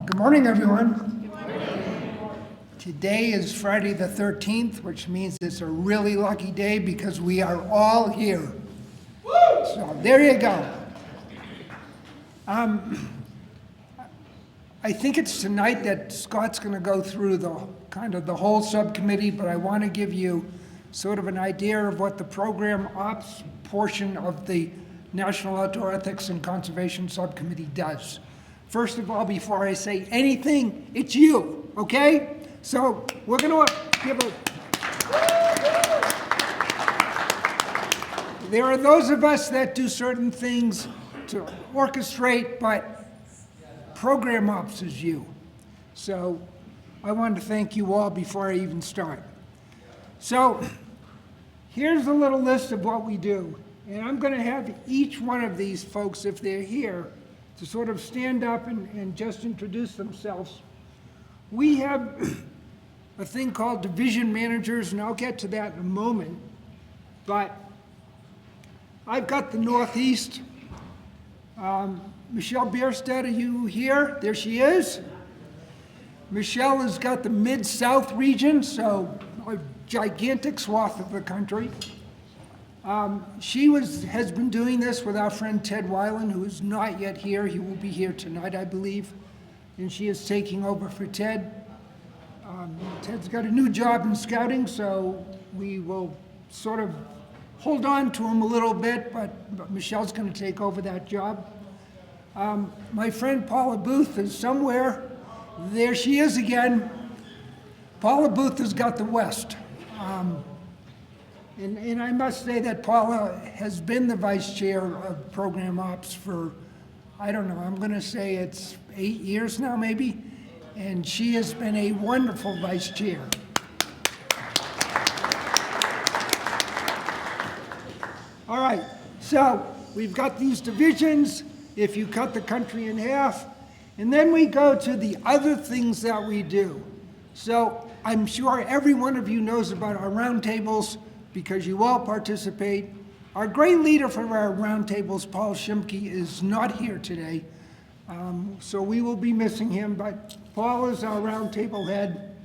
Good morning, everyone. Good morning. Today is Friday the 13th, which means it's a really lucky day because we are all here. Woo! So there you go. I think it's tonight that Scott's going to go through the whole subcommittee, but I want to give you sort of an idea of what the program ops portion of the National Outdoor Ethics and Conservation Subcommittee does. First of all, before I say anything, it's you, okay? So we're going to give a... There are those of us that do certain things to orchestrate, but program ops is you. So I want to thank you all before I even start. So here's a little list of what we do. And I'm going to have each one of these folks, if they're here, to sort of stand up and just introduce themselves. We have a thing called division managers, and I'll get to that in a moment. But I've got the Northeast. Michelle Bierstedt, are you here? There she is. Michelle has got the Mid-South region, so a gigantic swath of the country. She has been doing this with our friend Ted Weiland, who is not yet here. He will be here tonight, I believe. And she is taking over for Ted. Ted's got a new job in scouting, so we will sort of hold on to him a little bit, but Michelle's going to take over that job. My friend Paula Booth is somewhere. There she is again. Paula Booth has got the West. And I must say that Paula has been the vice chair of program ops for, I don't know, I'm going to say it's 8 years now maybe, and she has been a wonderful vice chair. All right, so we've got these divisions, if you cut the country in half, and then we go to the other things that we do. So I'm sure every one of you knows about our roundtables, because you all participate. Our great leader for our roundtables, Paul Shimke, is not here today, so we will be missing him, but Paul is our roundtable head.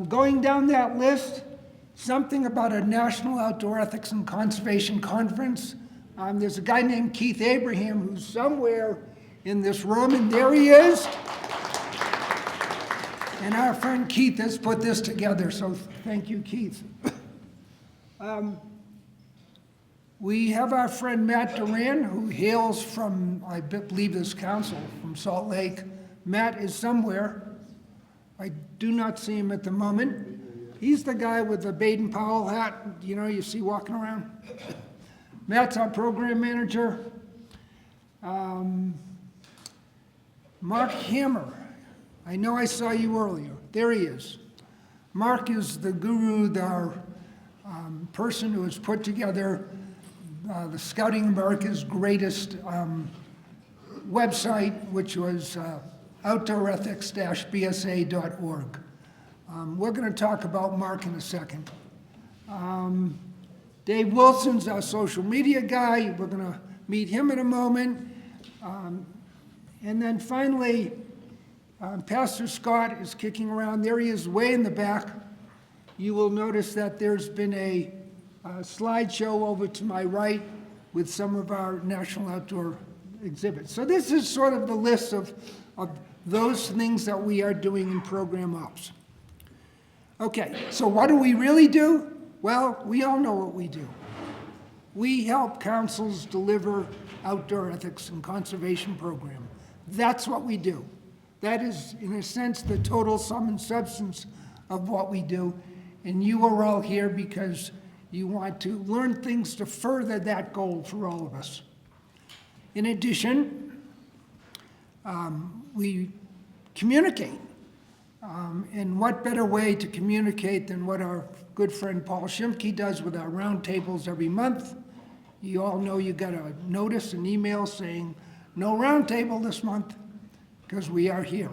Going down that list, something about a National Outdoor Ethics and Conservation Conference. There's a guy named Keith Abraham who's somewhere in this room, and there he is. And our friend Keith has put this together, so thank you, Keith. We have our friend Matt Duran, who hails from, I believe, this council, from Salt Lake. Matt is somewhere. I do not see him at the moment. He's the guy with the Baden-Powell hat, you see walking around. Matt's our program manager. Mark Hammer. I know I saw you earlier. There he is. Mark is the guru, our person who has put together the Scouting America's greatest website, which was outdoorethics-bsa.org. We're going to talk about Mark in a second. Dave Wilson's our social media guy. We're going to meet him in a moment. And then finally, Pastor Scott is kicking around. There he is way in the back. You will notice that there's been a slideshow over to my right with some of our national outdoor exhibits. So this is sort of the list of those things that we are doing in program ops. Okay, so what do we really do? Well, we all know what we do. We help councils deliver outdoor ethics and conservation program. That's what we do. That is, in a sense, the total sum and substance of what we do. And you are all here because you want to learn things to further that goal for all of us. In addition, we communicate. And what better way to communicate than what our good friend Paul Shimke does with our roundtables every month. You all know you got a notice, an email saying, no roundtable this month, because we are here.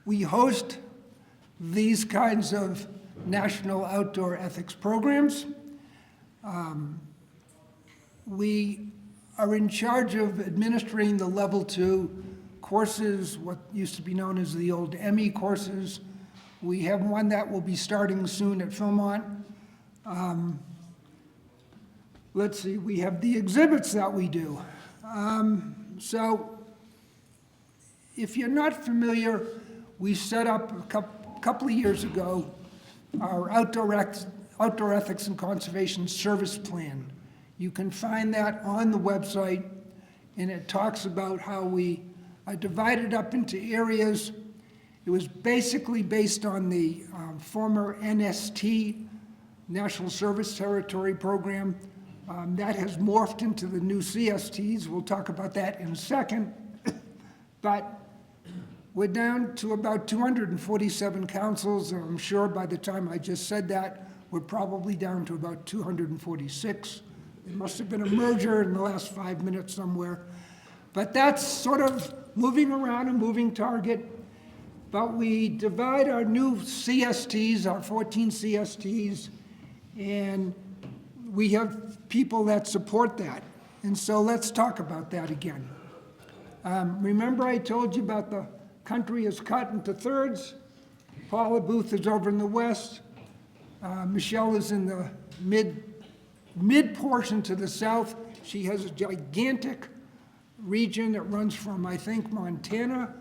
We host these kinds of national outdoor ethics programs. We are in charge of administering the level 2 courses, what used to be known as the old ME courses. We have one that will be starting soon at Philmont. Let's see, we have the exhibits that we do. So if you're not familiar, we set up a couple of years ago our outdoor ethics and conservation service plan. You can find that on the website, and it talks about how we are divided up into areas. It was basically based on the former NST, National Service Territory Program. That has morphed into the new CSTs. We'll talk about that in a second. But we're down to about 247 councils, and I'm sure by the time I just said that, we're probably down to about 246. There must have been a merger in the last 5 minutes somewhere. But that's sort of moving around a moving target. But we divide our new CSTs, our 14 CSTs, and we have people that support that. And so let's talk about that again. Remember I told you about the country is cut into thirds? Paula Booth is over in the west. Michelle is in the mid portion to the south. She has a gigantic region that runs from, I think, Montana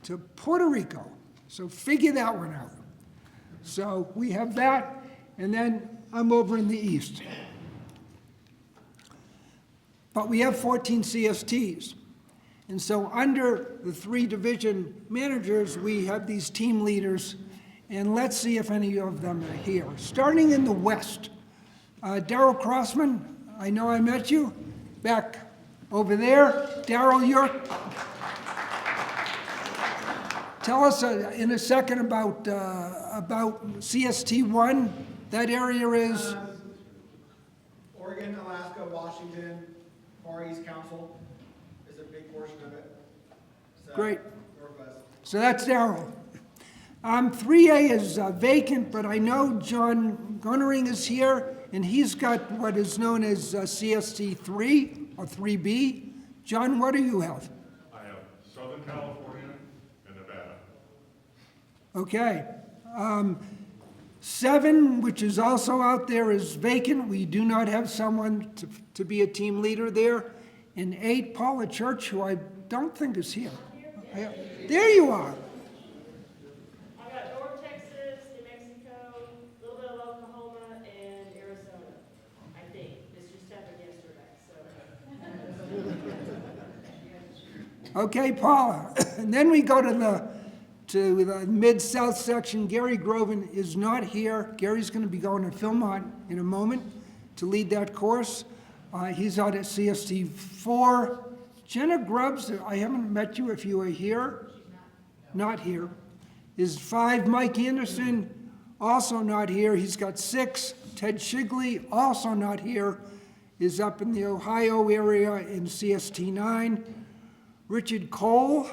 to Puerto Rico. So figure that one out. So we have that, and then I'm over in the east. But we have 14 CSTs. And so under the 3 division managers, we have these team leaders, and let's see if any of them are here. Starting in the west, Darryl Crossman, I know I met you back over there. Darryl, tell us in a second about CST1. That area is? Oregon, Alaska, Washington, Far East Council is a big portion of it. So, great. Northwest. So that's Darryl. 3A is vacant, but I know John Gunnering is here, and he's got what is known as CST3 or 3B. John, what do you have? I have Southern California and Nevada. Okay. 7, which is also out there, is vacant. We do not have someone to be a team leader there. And 8, Paula Church, who I don't think is here. There you are. I've got North Texas, New Mexico, a little bit of Oklahoma, and Arizona, I think. This just happened yesterday, so. Okay, Paula. And then we go to the mid-south section. Gary Groven is not here. Gary's going to be going to Philmont in a moment to lead that course. He's out at CST 4. Jenna Grubbs, I haven't met you if you are here. Not here. Is 5. Mike Anderson, also not here. He's got 6. Ted Shigley, also not here, is up in the Ohio area in CST 9. Richard Cole,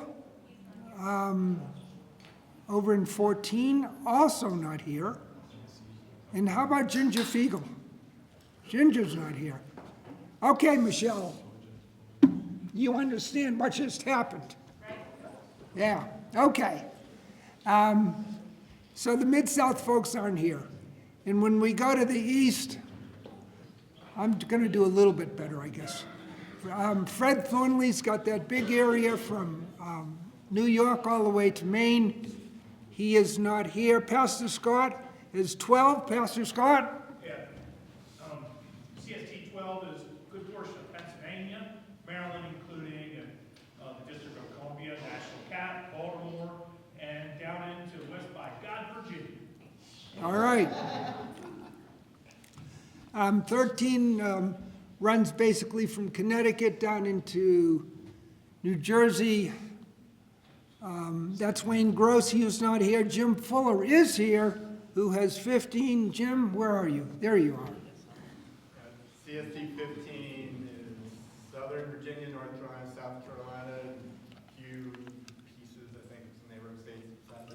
over in 14, also not here. And how about Ginger Fiegel? Ginger's not here. Okay, Michelle, you understand what just happened? Yeah, okay. So the Mid-South folks aren't here. And when we go to the east, I'm going to do a little bit better, I guess. Fred Thornley's got that big area from New York all the way to Maine. He is not here. Pastor Scott is 12. Pastor Scott? Yeah. CST 12 is a good portion of Pennsylvania, Maryland including, and the District of Columbia, National Cap, Baltimore, and down into West by God, Virginia. All right. 13 runs basically from Connecticut down into New Jersey. That's Wayne Gross, he is not here. Jim Fuller is here, who has 15. Jim, where are you? There you are. CST 15 is Southern Virginia, North Carolina, South Carolina, and a few pieces, I think, some neighboring states beside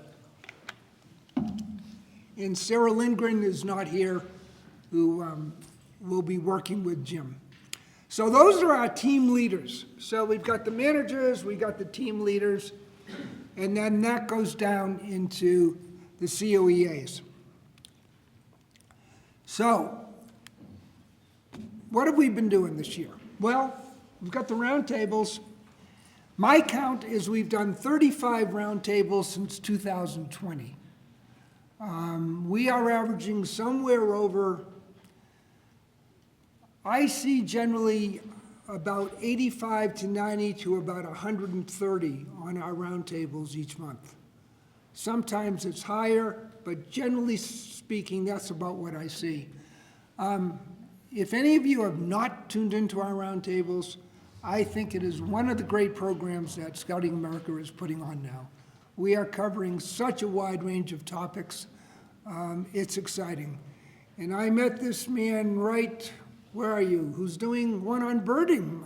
that. And Sarah Lindgren is not here, who will be working with Jim. So those are our team leaders. So we've got the managers, we got the team leaders, and then that goes down into the COEAs. So, what have we been doing this year? Well, we've got the roundtables. My count is we've done 35 roundtables since 2020. We are averaging somewhere over, I see generally about 85 to 90 to about 130 on our roundtables each month. Sometimes it's higher, but generally speaking, that's about what I see. If any of you have not tuned into our roundtables, I think it is one of the great programs that Scouting America is putting on now. We are covering such a wide range of topics. It's exciting. And I met this man right, where are you, who's doing one on birding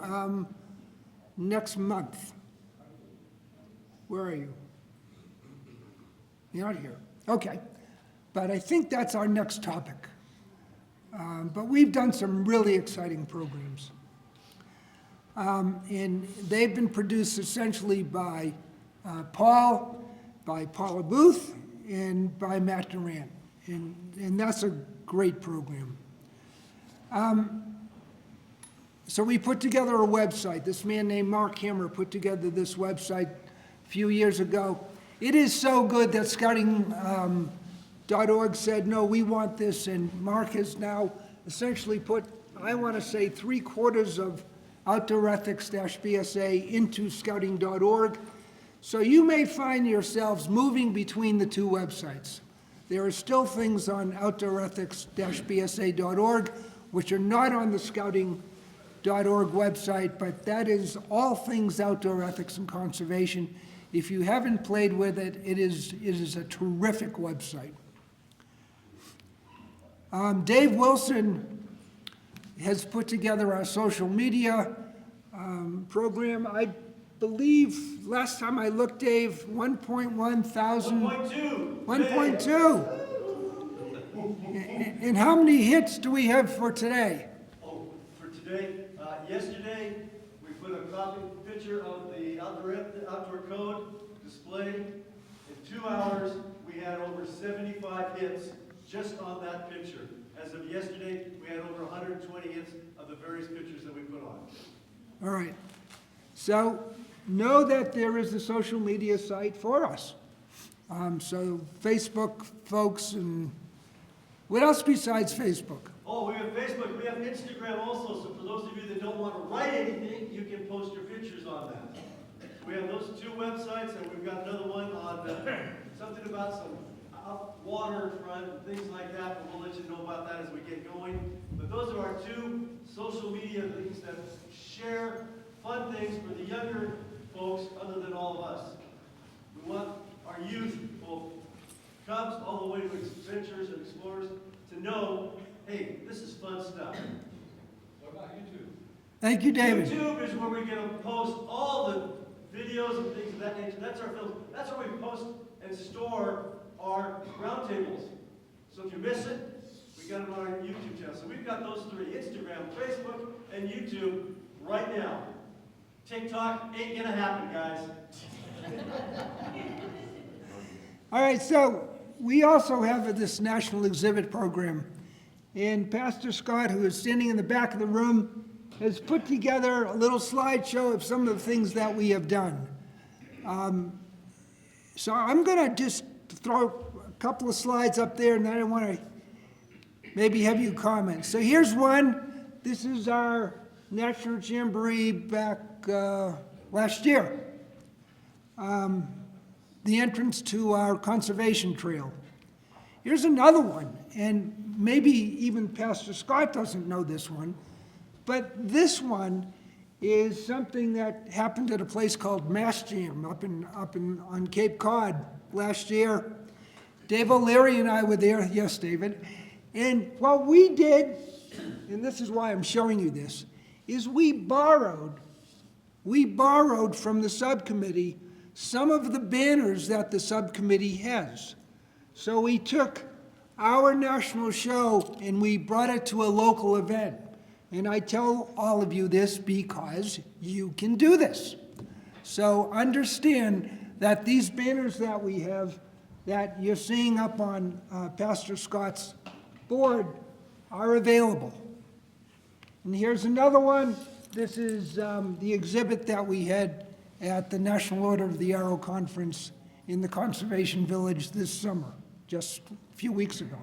next month. Where are you? You're not here. Okay. But I think that's our next topic. But we've done some really exciting programs. And they've been produced essentially by Paul, by Paula Booth, and by Matt Durant. And that's a great program. So we put together a website. This man named Mark Hammer put together this website a few years ago. It is so good that Scouting.org said, no, we want this, and Mark has now essentially put, I want to say, 3/4 of Outdoor Ethics-BSA into Scouting.org. So you may find yourselves moving between the two websites. There are still things on Outdoor Ethics-BSA.org which are not on the Scouting.org website, but that is all things outdoor ethics and conservation. If you haven't played with it, it is a terrific website. Dave Wilson has put together our social media program. I believe, last time I looked, Dave, 1.1 thousand. 1.2. 1.2. And how many hits do we have for today? Oh, for today, yesterday, we put a picture of the outdoor code display. In 2 hours, we had over 75 hits just on that picture. As of yesterday, we had over 120 hits of the various pictures that we put on. All right. So know that there is a social media site for us. So Facebook, folks, and what else besides Facebook? Oh, we have Facebook, we have Instagram also, so for those of you that don't want to write anything, you can post your pictures on that. We have those 2 websites, and we've got another one on something about some waterfront and things like that, but we'll let you know about that as we get going. But those are our 2 social media things that share fun things for the younger folks other than all of us. We want our youth, both Cubs all the way to adventurers and explorers, to know, hey, this is fun stuff. What about YouTube? Thank you, David. YouTube is where we're going to post all the videos and things of that nature. That's our films. That's where we post and store our roundtables. So if you miss it, we got it on our YouTube channel. So we've got those 3, Instagram, Facebook, and YouTube right now. TikTok ain't gonna happen, guys. All right, so we also have this national exhibit program. And Pastor Scott, who is standing in the back of the room, has put together a little slideshow of some of the things that we have done. So I'm going to just throw a couple of slides up there, and then I want to maybe have you comment. So here's one. This is our National Jamboree back last year. The entrance to our conservation trail. Here's another one, and maybe even Pastor Scott doesn't know this one, but this one is something that happened at a place called Mass Jam up on Cape Cod last year. Dave O'Leary and I were there. Yes, David. And what we did, and this is why I'm showing you this, is we borrowed from the subcommittee some of the banners that the subcommittee has. So we took our national show and we brought it to a local event. And I tell all of you this because you can do this. So understand that these banners that we have, that you're seeing up on Pastor Scott's board, are available. And here's another one. This is the exhibit that we had at the National Order of the Arrow Conference in the Conservation Village this summer, just a few weeks ago.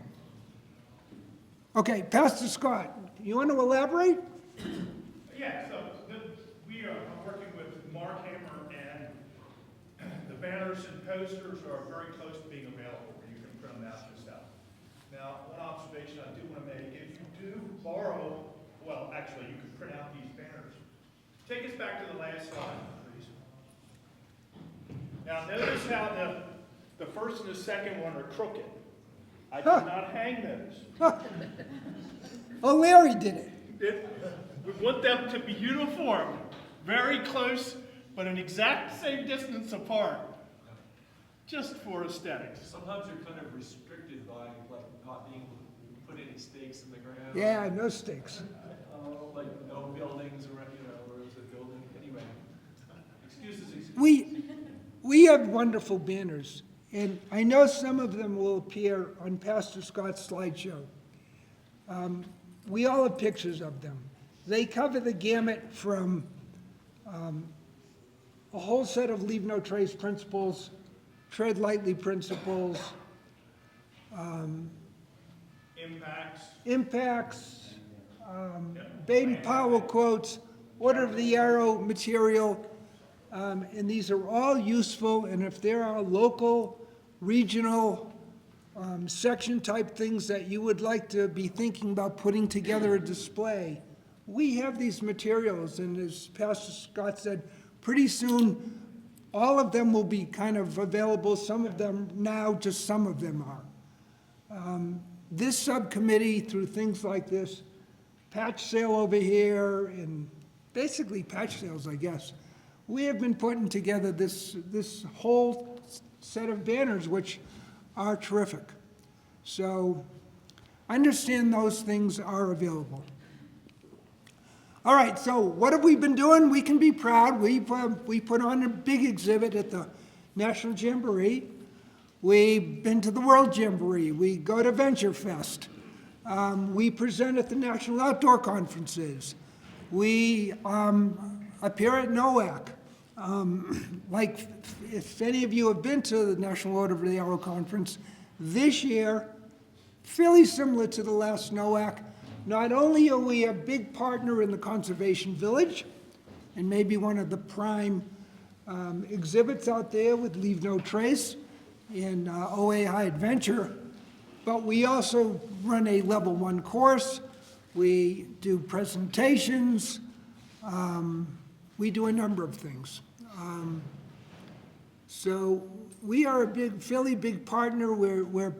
Okay, Pastor Scott, you want to elaborate? Yeah, so we are working with Mark Hammer, and the banners and posters are very close to being available, where you can print them out yourself. Now, one observation I do want to make, if you do borrow, well, actually, you can print out these banners. Take us back to the last slide, please. Now, notice how the first and the second one are crooked. I did not hang those. Oh, Larry did it. We want them to be uniform, very close, but an exact same distance apart, just for aesthetics. Sometimes you're kind of restricted by like not being able to put any stakes in the ground. Yeah, no stakes. Like no buildings or, or is a building, anyway. Excuses. We have wonderful banners, and I know some of them will appear on Pastor Scott's slideshow. We all have pictures of them. They cover the gamut from a whole set of leave no trace principles, tread lightly principles, impacts, Baden-Powell quotes, Order of the Arrow material, and these are all useful, and if there are local, regional, section-type things that you would like to be thinking about putting together a display, we have these materials, and as Pastor Scott said, pretty soon, all of them will be kind of available, some of them now, just some of them are. This subcommittee, through things like this, patch sale over here, and basically patch sales, I guess, we have been putting together this whole set of banners, which are terrific. So understand those things are available. All right, so what have we been doing? We can be proud. We put on a big exhibit at the National Jamboree. We've been to the World Jamboree. We go to Venture Fest. We present at the National Outdoor Conferences. We appear at NOAC. Like, if any of you have been to the National Order of the Arrow Conference, this year, fairly similar to the last NOAC, not only are we a big partner in the Conservation Village, and maybe one of the prime exhibits out there with Leave No Trace in OA High Adventure, but we also run a level 1 course. We do presentations. We do a number of things. So we are a fairly big partner. We're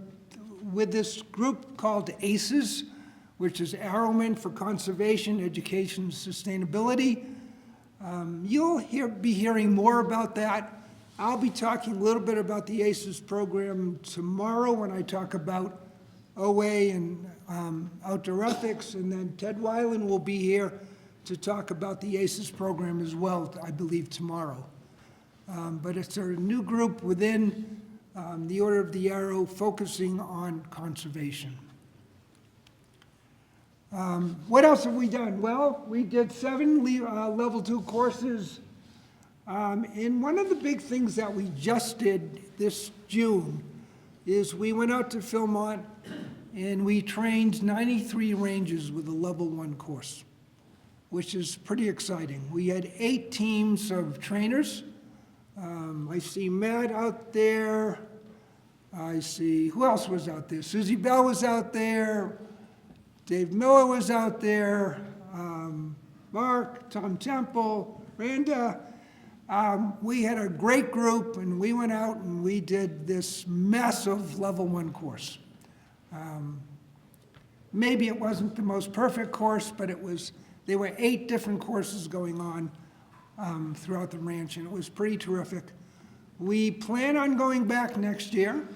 with this group called ACES, which is Arrowmen for Conservation, Education, and Sustainability. You'll be hearing more about that. I'll be talking a little bit about the ACES program tomorrow when I talk about OA and outdoor ethics, and then Ted Weiland will be here to talk about the ACES program as well, I believe, tomorrow. But it's a new group within the Order of the Arrow focusing on conservation. What else have we done? Well, we did 7 level 2 courses. And one of the big things that we just did this June is we went out to Philmont and we trained 93 rangers with a level 1 course, which is pretty exciting. We had 8 teams of trainers. I see Matt out there. I see, who else was out there? Susie Bell was out there. Dave Miller was out there. Mark, Tom Temple, Randa. We had a great group, and we went out and we did this massive level 1 course. Maybe it wasn't the most perfect course, but there were 8 different courses going on throughout the ranch, and it was pretty terrific. We plan on going back next year,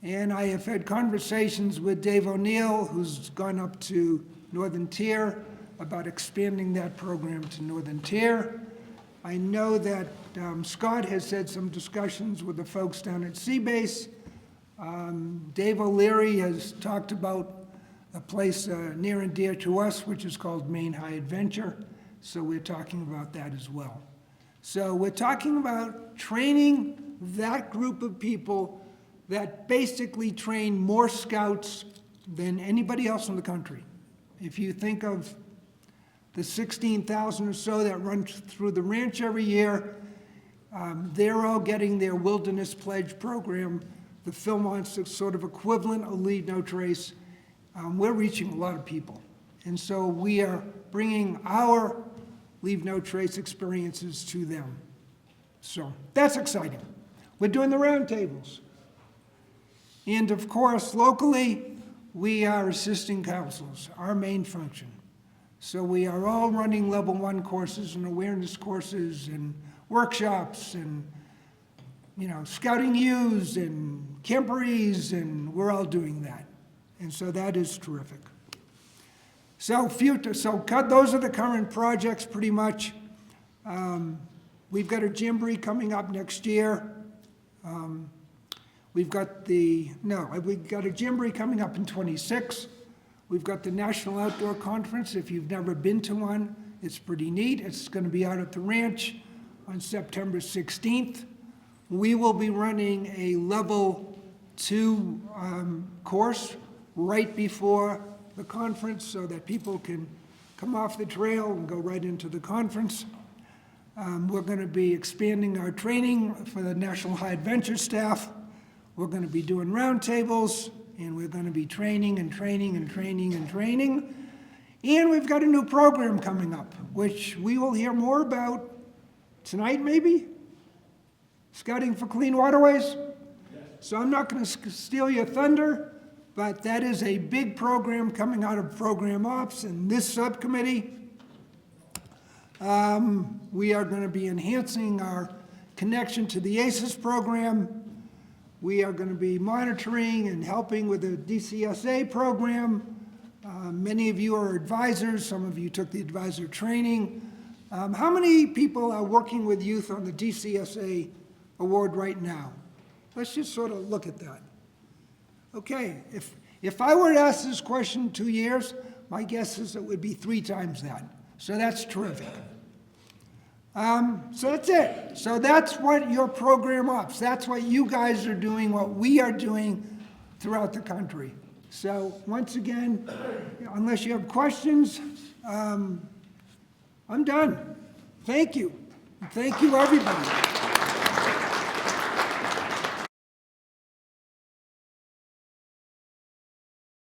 and I have had conversations with Dave O'Neill, who's gone up to Northern Tier, about expanding that program to Northern Tier. I know that Scott has had some discussions with the folks down at Seabase. Dave O'Leary has talked about a place near and dear to us, which is called Maine High Adventure. So we're talking about that as well. So we're talking about training that group of people that basically train more scouts than anybody else in the country. If you think of the 16,000 or so that run through the ranch every year, they're all getting their Wilderness Pledge program. The Philmont's sort of equivalent of Leave No Trace. We're reaching a lot of people. And so we are bringing our Leave No Trace experiences to them. So that's exciting. We're doing the roundtables. And of course, locally, we are assisting councils, our main function. So we are all running level 1 courses and awareness courses and workshops and, scouting U's and camporees, and we're all doing that. And so that is terrific. So those are the current projects pretty much. We've got a jamboree coming up next year. We've got a jamboree coming up in '26. We've got the National Outdoor Conference. If you've never been to one, it's pretty neat. It's going to be out at the ranch on September 16th. We will be running a level 2 course right before the conference so that people can come off the trail and go right into the conference. We're going to be expanding our training for the National High Adventure staff. We're going to be doing roundtables, and we're going to be training and training and training and training. And we've got a new program coming up, which we will hear more about tonight, maybe? Scouting for Clean Waterways? So I'm not going to steal your thunder, but that is a big program coming out of Program Ops and this subcommittee. We are going to be enhancing our connection to the ACES program. We are going to be monitoring and helping with the DCSA program. Many of you are advisors. Some of you took the advisor training. How many people are working with youth on the DCSA award right now? Let's just sort of look at that. Okay, if I were to ask this question in 2 years, my guess is it would be 3 times that. So that's terrific. So that's it. So that's what your program ops, that's what you guys are doing, what we are doing throughout the country. So once again, unless you have questions, I'm done. Thank you. Thank you, everybody.